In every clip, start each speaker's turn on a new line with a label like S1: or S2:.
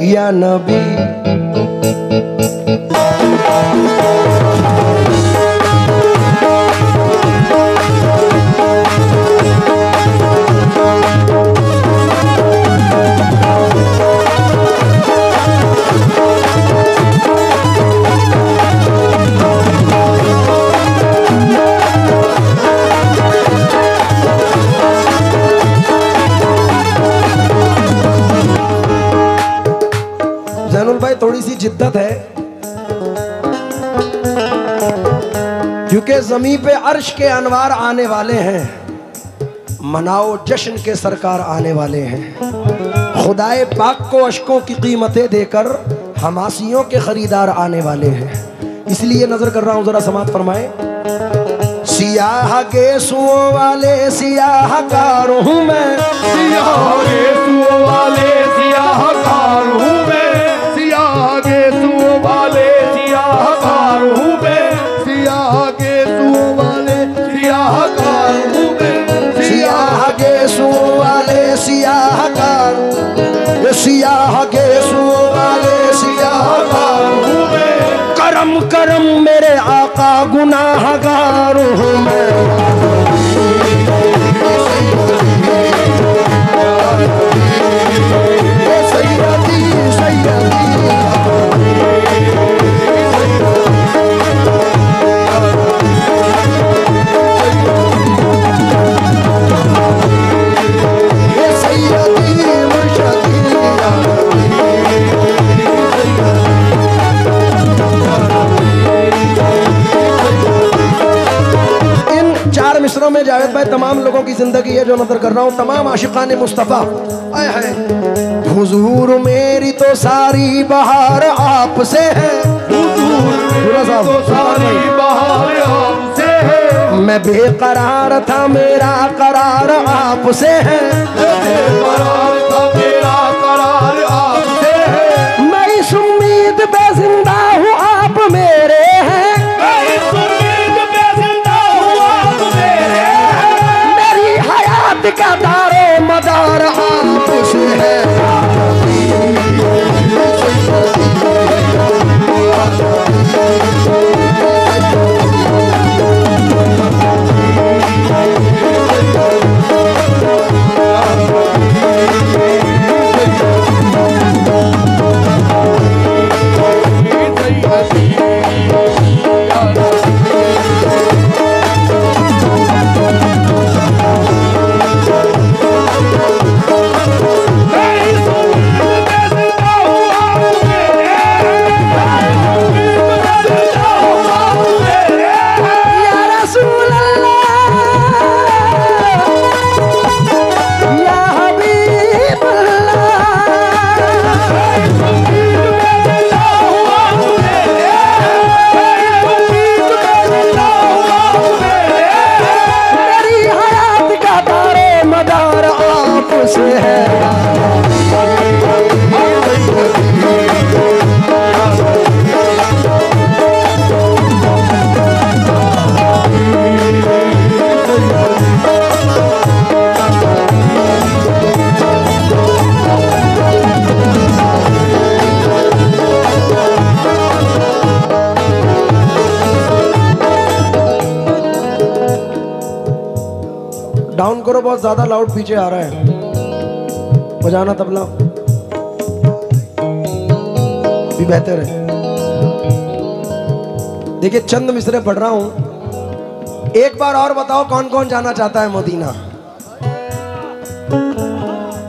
S1: या नबी। भाई थोड़ी सी जिद्दत है, क्योंकि ज़मीन पे अर्श के अनवार आने वाले हैं। मनाओ जश्न के सरकार आने वाले हैं। खुदाए पाक को अशकों की कीमतें देकर हमासियों के खरीदार आने वाले हैं। इसलिए नजर कर रहा हूं, जरा समात फरमाए। सियाह गेसुओं वाले सियाहकार हूं मैं,
S2: सियाह गेसुओं वाले सियाहकार हूं मैं, सियाह गेसुओं वाले सियाहकार हूं मैं, सियाह गेसुओं वाले सियाहकार हूं मैं,
S1: सियाह गेसुओं वाले सियाहकार, सियाह गेसुओं वाले सियाहकार हूं मैं। करम करम मेरे आका गुनाहगार हूं मैं। मिस्रों में जावेद भाई तमाम लोगों की जिंदगी है जो नजर कर रहा हूँ, तमाम आशिकाने मुस्तफा। आए है हुजूर मेरी तो सारी बहार आपसे है,
S2: हुजूर तो सारी बहार आपसे है।
S1: मैं बेकरार था मेरा करार आपसे है,
S2: बेकरार था मेरा करार आपसे है।
S1: मैं इस उम्मीद पे जिंदा हूँ आप मेरे हैं, का दारो मदार आपसे है। डाउन करो, बहुत ज्यादा लाउड पीछे आ रहा है। बजाना तबला भी बेहतर है। देखिए चंद मिसरे पढ़ रहा हूं, एक बार और बताओ कौन कौन जाना चाहता है मदीना।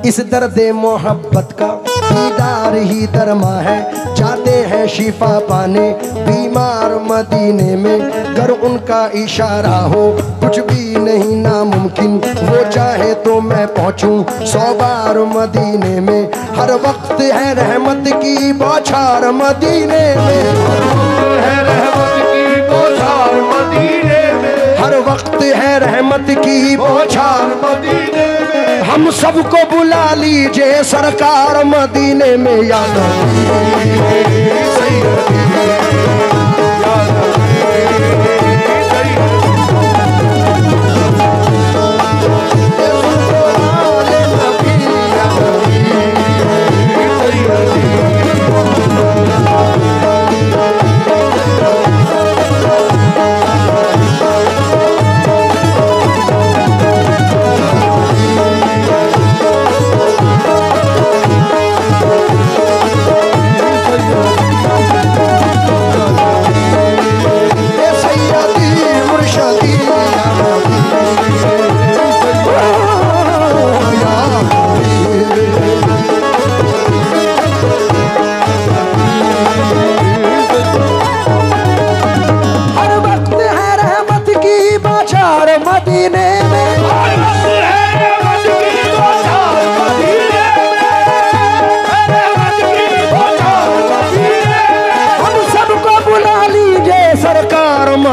S1: इस दर्द मोहब्बत का दीदार ही दरमा है, जाते हैं शिफा पाने बीमार मदीने में। गर उनका इशारा हो कुछ भी नहीं नामुमकिन, वो चाहे तो मैं पहुंचूं 100 बार मदीने में। हर वक्त है रहमत की बौछार मदीने में,
S2: है रहमत की बौछार मदीने में,
S1: हर वक्त है रहमत की बौछार
S2: मदीने में।
S1: हम सबको बुला लीजिए सरकार मदीने में। याद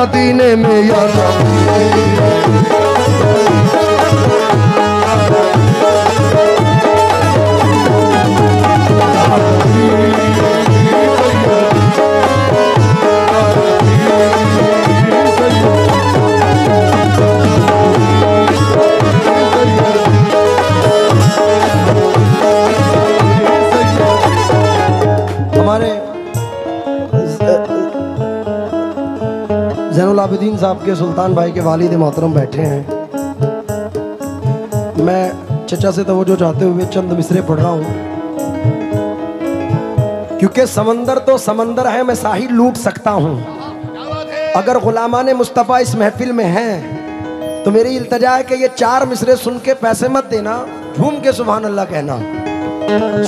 S1: मदीने में या ज़ैनुल आबिदीन साहब के सुल्तान भाई के वालिद मोहतरम बैठे हैं। मैं चचा से तवज्जो चाहते हुए चंद मिसरे पढ़ रहा हूँ, क्योंकि समंदर तो समंदर है, मैं साहिल लूट सकता हूँ। अगर गुलामाने मुस्तफ़ा इस महफिल में हैं तो मेरी इल्तजा है कि ये 4 मिसरे सुन के पैसे मत देना, झूम के सुभान अल्लाह कहना।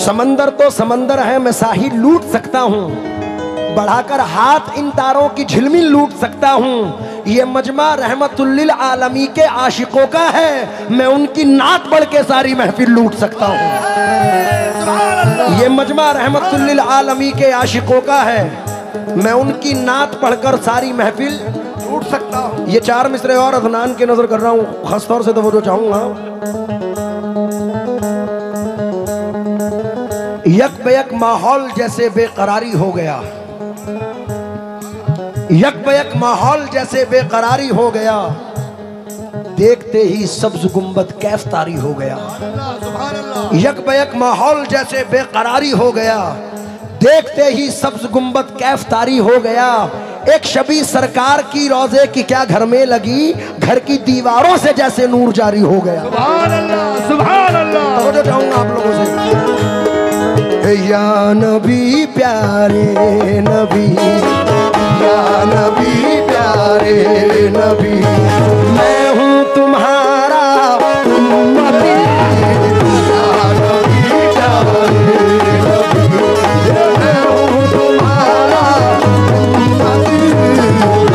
S1: समंदर तो समंदर है, मैं साहिल लूट सकता हूँ, बढ़ाकर हाथ इन तारों की झिलमिल लूट सकता हूँ। ये मजमा रहमतुल्लिल आलमी के आशिकों का है, मैं उनकी नात बढ़ के सारी महफिल लूट सकता हूँ। ये मजमा रहमतुल्लिल आलमी के आशिकों का है, मैं उनकी नात पढ़कर सारी महफिल लूट सकता हूँ। ये 4 मिसरे और अदनान के नजर कर रहा हूँ, खास तौर से तवज्जो चाहूंगा। यक बेयक माहौल जैसे बेकरारी हो गया, यक बेयक माहौल जैसे बेकरारी हो गया, देखते ही सब्ज गुंबद कैफ तारी हो गया। यक बेयक माहौल जैसे बेकरारी हो गया, देखते ही सब्ज गुंबद कैफ तारी हो गया। एक शबी सरकार की रोजे की क्या घर में लगी, घर की दीवारों से जैसे नूर जारी हो गया।
S2: सुभान अल्लाह, सुभान अल्लाह।
S1: तो जो चाहूंगा आप लोगों से, या नबी प्यारे नबी, या नबी प्यारे नबी, मैं हूँ तुम्हारा उम्मती। या नबी प्यारे नबी, मैं हूँ तुम्हारा उम्मती।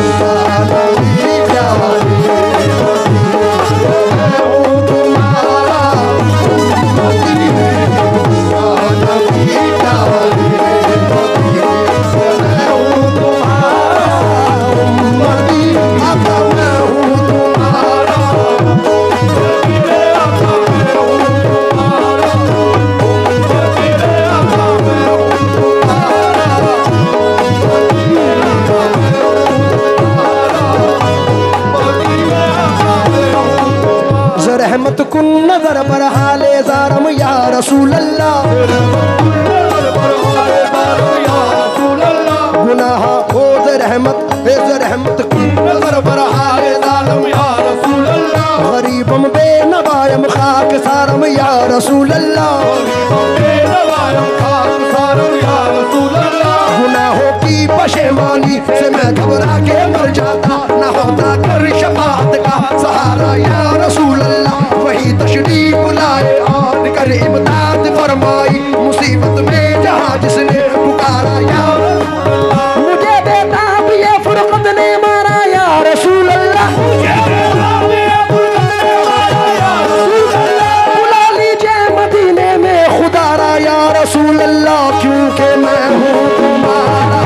S1: या नबी प्यारे नबी, मैं हूँ तुम्हारा उम्मती। या नबी प्यारे नबी, मैं हूँ तुम्हारा उम्मती। मैं हूँ तुम्हारा रहमत कुन नजर पर हाले ज़ारम या रसूल अल्लाह। गुनाह हो रहमत कुन नजर पर हाले ज़ारम या रसूल अल्लाह। गरीबम बेनवायम खाक सारम या रसूल अल्लाह। गुनाहों की पशेमानी से मैं घबरा के मर जाता, न होता कर शफाअत का सहारा या रसूल अल्लाह। वही तशरीफ लाए और कर इमदाद फरमाई, मुसीबत में जहाँ जिसने पुकारा या रसूल अल्लाह। मुझे बेताब ये फुरकत ने मारा या रसूल अल्लाह। बुला लीजिए मदीने में खुदारा या रसूल अल्लाह, क्योंकि मैं हूँ तुम्हारा।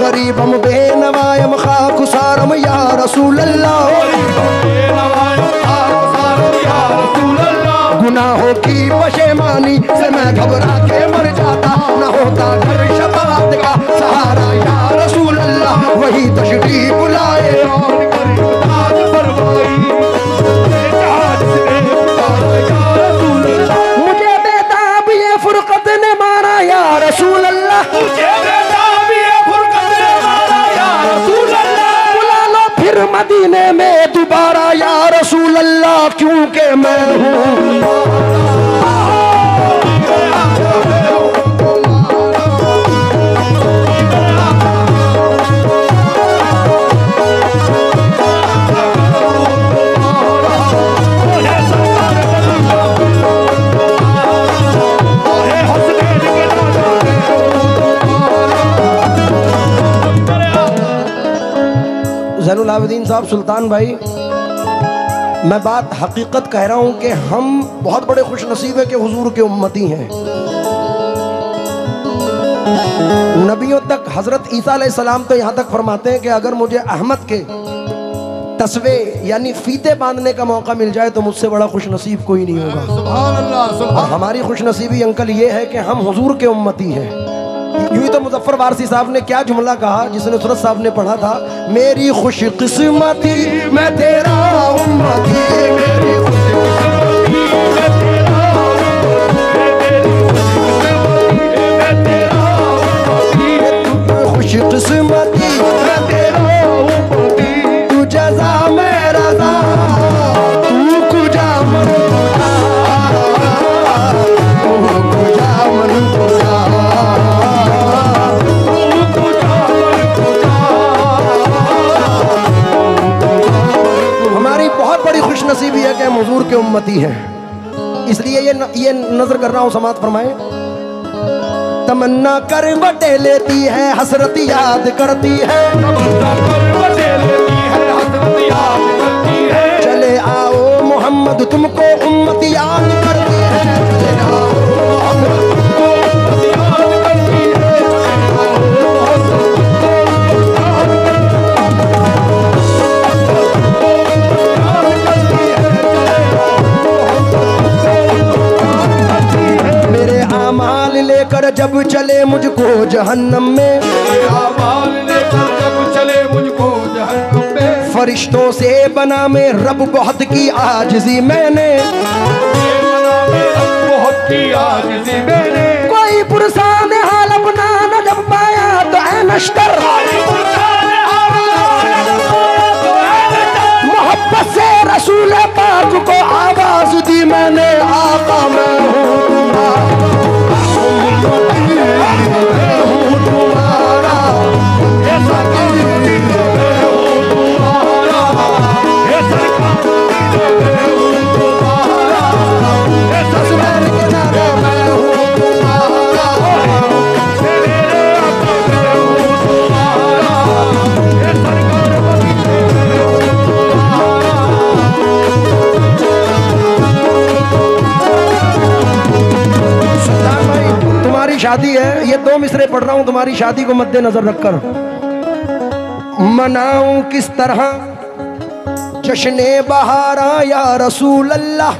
S1: गरीबम बेनवायम खाक सारम या रसूल अल्लाह। गुनाहों की पशेमानी से मैं घबरा के मर जाता, न होता घर शफाअत का सहारा या रसूल अल्लाह। वही तशरीफ लाए। मुझे बेताब ये फुरकत ने मारा या रसूल अल्लाह, बुला लो फिर मदीने में दोबारा या रसूल अल्लाह, क्योंकि मैं हूँ ज़ैनुल आबिदीन साहब सुल्तान भाई, मैं बात हकीकत कह रहा हूँ कि हम बहुत बड़े खुश नसीब है कि हुजूर के उम्मती हैं। नबियों तक हज़रत ईसा अलैहिस्सलाम तो यहाँ तक फरमाते हैं कि अगर मुझे अहमद के तस्वे यानी फीते बांधने का मौका मिल जाए तो मुझसे बड़ा खुश नसीब कोई नहीं होगा।
S2: सुभान अल्लाह।
S1: और हमारी खुश नसीबी अंकल ये है कि हम हुजूर के उम्मती हैं। यूं ही तो मुजफ्फर वारसी साहब ने क्या जुमला कहा जिसने नुसरत साहब ने पढ़ा था, मेरी खुश किस्मती मैं तेरा उम्मती, मेरी खुश किस्मती मैं तेरा उम्मती, तू जज़ा मैं रज़ा, तू कुजा मन कुजा मन कुजा। खुश नसीबी है कि हम हुजूर के उम्मती हैं। इसलिए ये नजर कर रहा हूं, समात फरमाए। तमन्ना कर बटे लेती है, हसरत याद करती है, चले आओ मोहम्मद तुमको उम्मत याद करती है, चले आओ मोहम्मद तुमको उम्मत याद करती है। आमाल लेकर जब चले मुझको जहन्नम में, आमाल लेकर जब चले मुझको जहन्नम में, फरिश्तों से बना में रब बहुत की आजिज़ी मैंने, बहुत की आजिज़ी मैंने, कोई पुरसान हाल अपना न जब पाया तो ऐ नश्तर, मोहब्बत से रसूल पाक को आवाज दी मैंने, आका मैं हूँ शादी है। ये दो मिसरे पढ़ रहा हूं तुम्हारी शादी को मद्देनजर रखकर। मनाऊं किस तरह जश्ने बहारा या रसूल अल्लाह,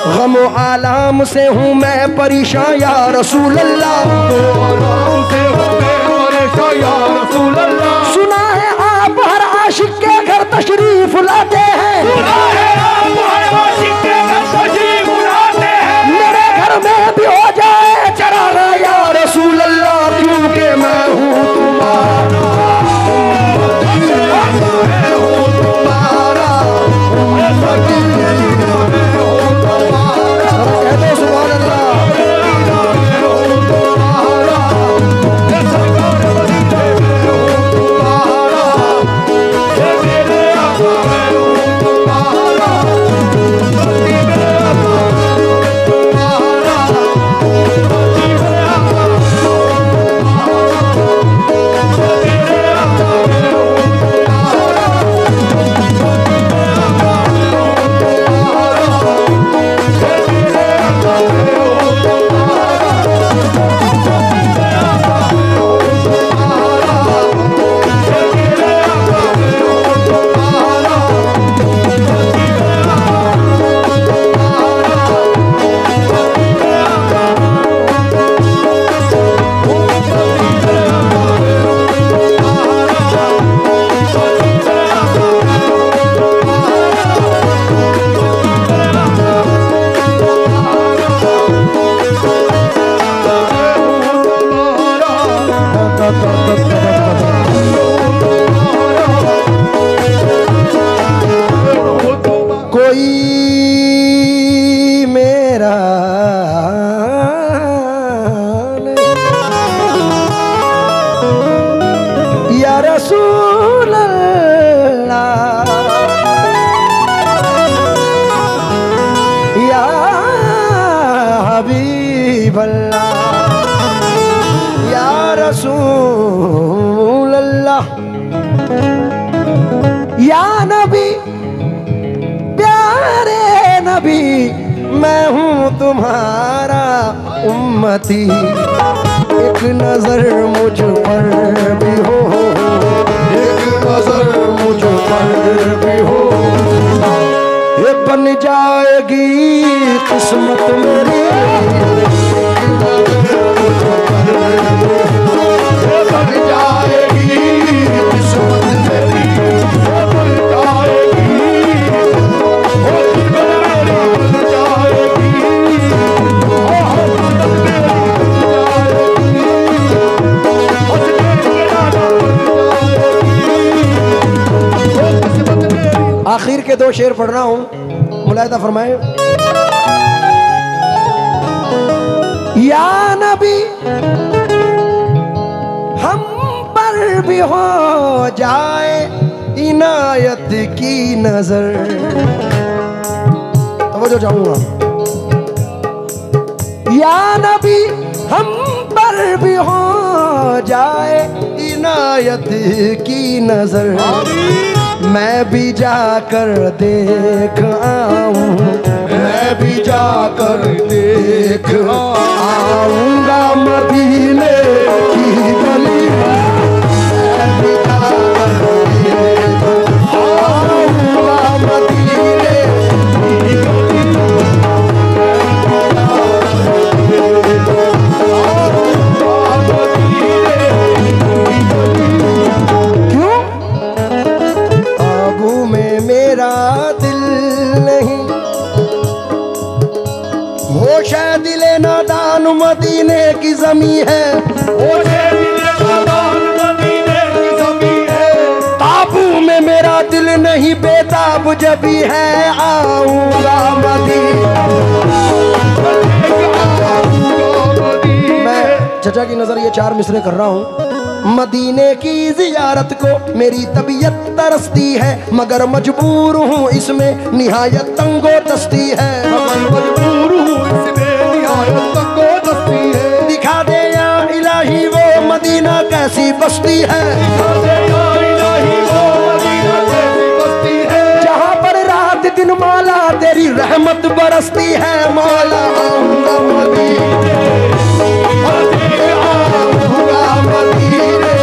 S1: गम आलाम से हूँ मैं परेशान या रसूल अल्लाह, सुना है आप हर आशिक के घर तशरीफ लाते हैं, मेरे घर में भी हो जाए चरागा या रसूल अल्लाह, क्योंकि मैं हूँ तुम्हारा, हैरान या रसूल अल्लाह या हबीब अल्लाह या रसूल अल्लाह या नबी प्यारे नबी मैं हूँ तुम्हारा उम्मती एक नजर मुझ पर भी हो एक नजर मुझ पर भी हो ये बन जाएगी किस्मत मेरी ये बन जाएगी किस्मत मेरी बन जाएगी आखिर के दो शेर पढ़ रहा हूं, मुलाहिदा फरमाए। या नबी हम पर भी हो जाए इनायत की नजर, तवज्जो चाहूंगा। या नबी हम पर भी हो जाए इनायत की नजर, मैं भी जाकर देख आऊं, मैं भी जाकर देख आऊंगा मदीने की गली, मैं भी जाकर देख आऊंगा मदीने की गली, क्यों काबू में मेरा दिल नहीं, होश है दिले नादान मदीने की ज़मीं है, होश है दिले नादान मदीने की ज़मीं है, काबू में मेरा दिल नहीं बेताब जब भी है आऊंगा मदीने। मैं चचा की नजर ये चार मिसरे कर रहा हूँ। मदीने की जियारत को मेरी तबीयत तरसती है, मगर मजबूर हूँ इसमें निहायत तंगो दस्ती है, मजबूर हूँ इसमें निहायत तंगो दस्ती है। दिखा दे या इलाही वो मदीना कैसी बस्ती है, दिखा दे या इलाही वो मदीना कैसी बस्ती है, जहाँ पर रात दिन मौला तेरी रहमत बरसती है। मौला आऊंगा मदीने, आऊंगा मदीने,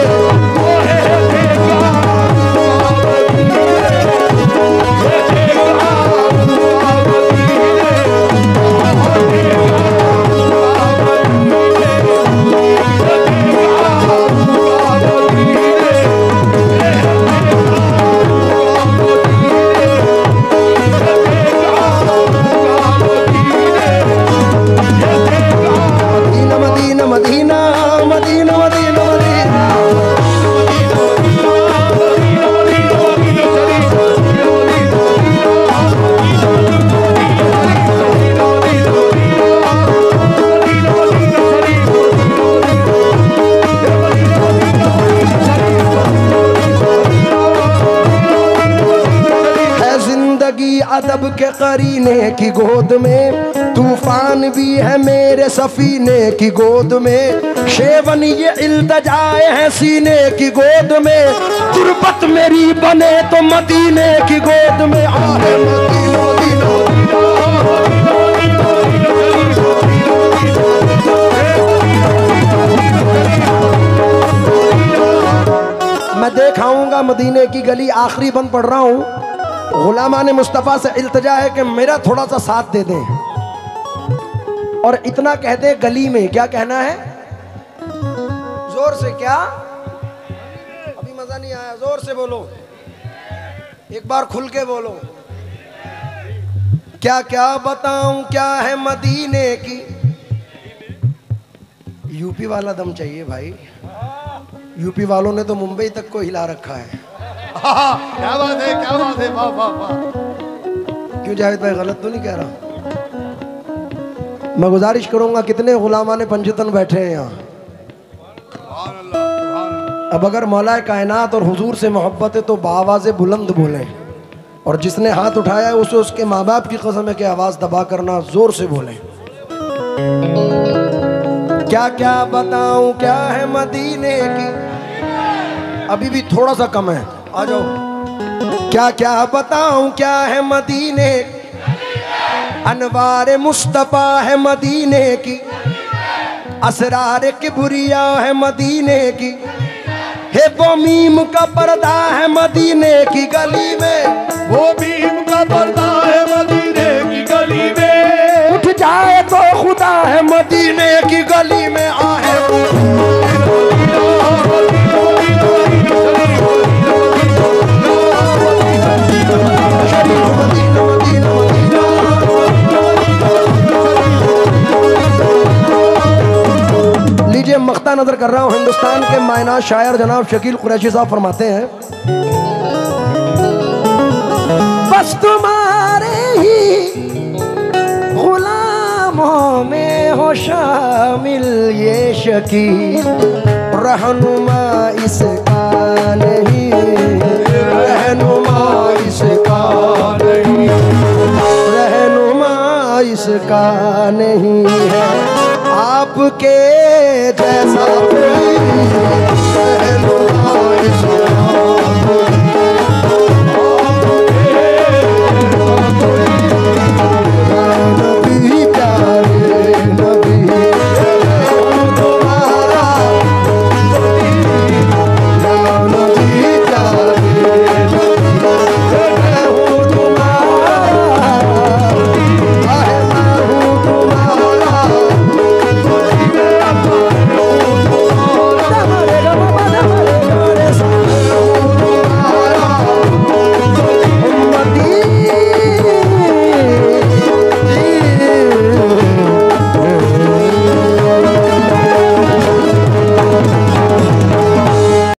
S1: मदीना मदीना मदीना है जिंदगी अदब के करीने की गोद में, तूफान भी है मेरे सफीने की गोद में, शेवन ये इल्तजाए हैं सीने की गोद में, तुरबत मेरी बने तो मदीने की गोद में। आहे मदीना मदीना मैं देख आऊंगा मदीने की गली। आखिरी बंद पढ़ रहा हूँ। गुलामान मुस्तफ़ा से इल्तजा है कि मेरा थोड़ा सा साथ दे दें, और इतना कह दे गली में। क्या कहना है? जोर से। क्या अभी मजा नहीं आया? जोर से बोलो, एक बार खुल के बोलो। क्या क्या बताऊं क्या है मदीने की। यूपी वाला दम चाहिए भाई। यूपी वालों ने तो मुंबई तक को हिला रखा है।
S2: क्या बात है, क्या बात है, वाह वाह वाह।
S1: क्यों जावेद भाई, गलत तो नहीं कह रहा? मैं गुजारिश करूंगा, कितने गुलामाने पंजतन बैठे हैं यहाँ। अब अगर मौला कायनात और हुजूर से मोहब्बत है तो बावाज़े बुलंद बोलें, और जिसने हाथ उठाया है उसे उसके माँ बाप की कसम है कि आवाज़ दबा करना जोर से बोलें। क्या क्या बताऊं क्या है मदीने की, अभी भी थोड़ा सा कम है, आ जाओ। क्या क्या बताऊं क्या है मदीने, अनवार मुस्तफा है मदीने की, असरार किबरिया है मदीने की, हे वो मीम का पर्दा है मदीने की गली में,
S2: वो भीम का पर्दा है मदीने की गली में,
S1: उठ जाए तो खुदा है मदीने की गली में आहे। लीजिए मख्ता नजर कर रहा हूँ, हिंदुस्तान के मायना शायर जनाब शकील कुरैशी साहब फरमाते हैं, बस तुम्हारे ही गुलामों में हो शामिल ये शकील, रहनुमा इसका नहीं, रहनुमा इसका नहीं, रहनुमा इसका नहीं है आपके जैसा।